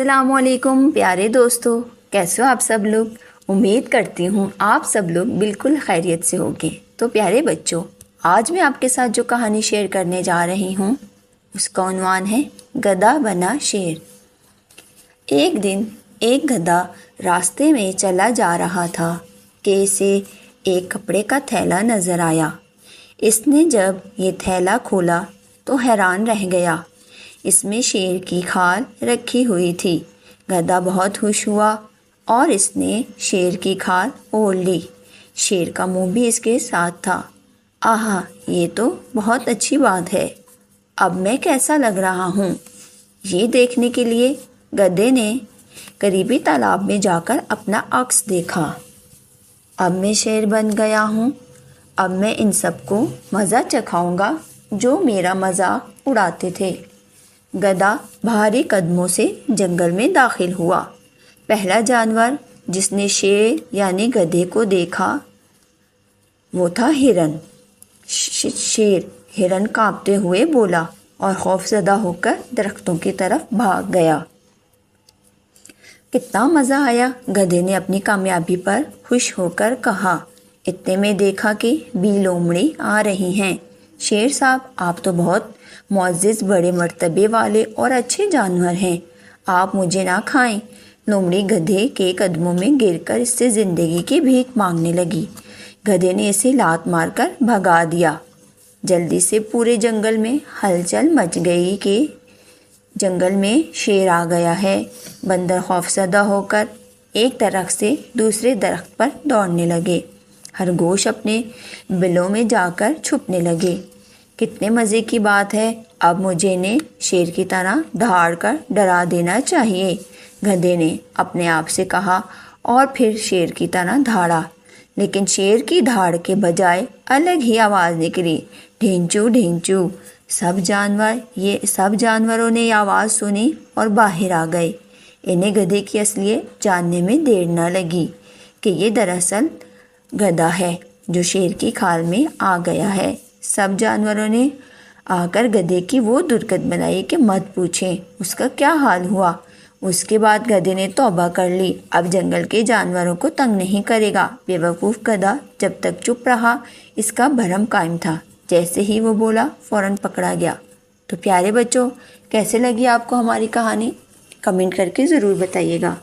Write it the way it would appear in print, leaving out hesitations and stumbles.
السلام علیکم پیارے دوستو، کیسے ہو آپ سب لوگ؟ امید کرتی ہوں آپ سب لوگ بالکل خیریت سے ہوگے۔ تو پیارے بچوں، آج میں آپ کے ساتھ جو کہانی شیئر کرنے جا رہی ہوں اس کا عنوان ہے گدھا بنا شیر۔ ایک دن ایک گدھا راستے میں چلا جا رہا تھا کہ اسے ایک کپڑے کا تھیلا نظر آیا۔ اس نے جب یہ تھیلا کھولا تو حیران رہ گیا۔ اس میں شیر کی کھال رکھی ہوئی تھی۔ گدھا بہت خوش ہوا اور اس نے شیر کی کھال اوڑھ لی۔ شیر کا منہ بھی اس کے ساتھ تھا۔ آہا، یہ تو بہت اچھی بات ہے۔ اب میں کیسا لگ رہا ہوں؟ یہ دیکھنے کے لیے گدھے نے قریبی تالاب میں جا کر اپنا عکس دیکھا۔ اب میں شیر بن گیا ہوں۔ اب میں ان سب کو مزہ چکھاؤں گا جو میرا مذاق اڑاتے تھے۔ گدھا بھاری قدموں سے جنگل میں داخل ہوا۔ پہلا جانور جس نے شیر یعنی گدھے کو دیکھا وہ تھا ہرن۔ شیر ہرن کانپتے ہوئے بولا اور خوف زدہ ہو کر درختوں کی طرف بھاگ گیا۔ کتنا مزہ آیا، گدھے نے اپنی کامیابی پر خوش ہو کر کہا۔ اتنے میں دیکھا کہ 20 لومڑی آ رہی ہیں۔ شیر صاحب، آپ تو بہت معزز، بڑے مرتبے والے اور اچھے جانور ہیں، آپ مجھے نہ کھائیں۔ لومڑی گدھے کے قدموں میں گر کر اس سے زندگی کی بھیک مانگنے لگی۔ گدھے نے اسے لات مار کر بھگا دیا۔ جلدی سے پورے جنگل میں ہلچل مچ گئی کہ جنگل میں شیر آ گیا ہے۔ بندر خوفزدہ ہو کر ایک درخت سے دوسرے درخت پر دوڑنے لگے۔ خرگوش اپنے بلوں میں جا کر چھپنے لگے۔ کتنے مزے کی بات ہے، اب مجھے انہیں شیر کی طرح دھاڑ کر ڈرا دینا چاہیے، گدھے نے اپنے آپ سے کہا اور پھر شیر کی طرح دھاڑا۔ لیکن شیر کی دھاڑ کے بجائے الگ ہی آواز نکلی، ڈھینچو ڈھینچو۔ سب جانوروں نے یہ آواز سنی اور باہر آ گئے۔ انہیں گدھے کی اصلیت جاننے میں دیر نہ لگی کہ یہ دراصل گدھا ہے جو شیر کی کھال میں آ گیا ہے۔ سب جانوروں نے آ کر گدھے کی وہ درگت بنائی کہ مت پوچھیں اس کا کیا حال ہوا۔ اس کے بعد گدھے نے توبہ کر لی، اب جنگل کے جانوروں کو تنگ نہیں کرے گا۔ بے وقوف گدھا جب تک چپ رہا اس کا بھرم قائم تھا، جیسے ہی وہ بولا فوراً پکڑا گیا۔ تو پیارے بچوں، کیسے لگی آپ کو ہماری کہانی؟ کمنٹ کر کے ضرور بتائیے گا۔